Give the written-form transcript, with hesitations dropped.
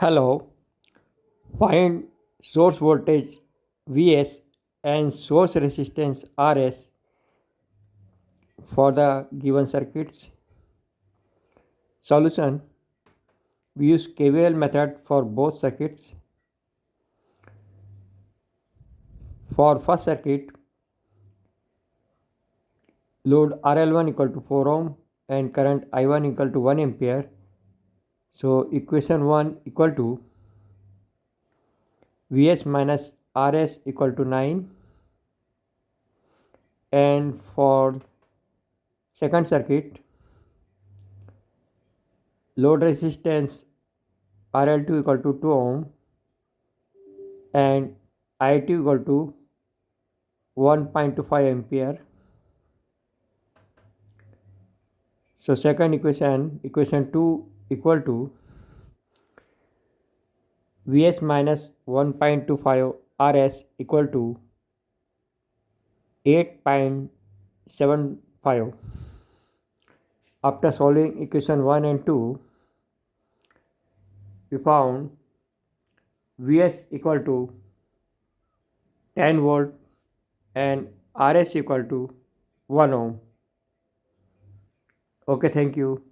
Hello, find source voltage Vs and source resistance Rs for the given circuits. Solution: we use KVL method for both circuits. For first circuit, load RL1 equal to 4 ohm and current I1 equal to 1 ampere. So equation 1 equal to Vs minus Rs equal to 9, and for second circuit, load resistance RL2 equal to 2 ohm and I2 equal to 1.25 ampere. So second equation 2 equal to Vs minus 1.25 Rs equal to 8.75. After solving equation 1 and 2, we found Vs equal to 10 volt and Rs equal to 1 ohm. Okay, thank you.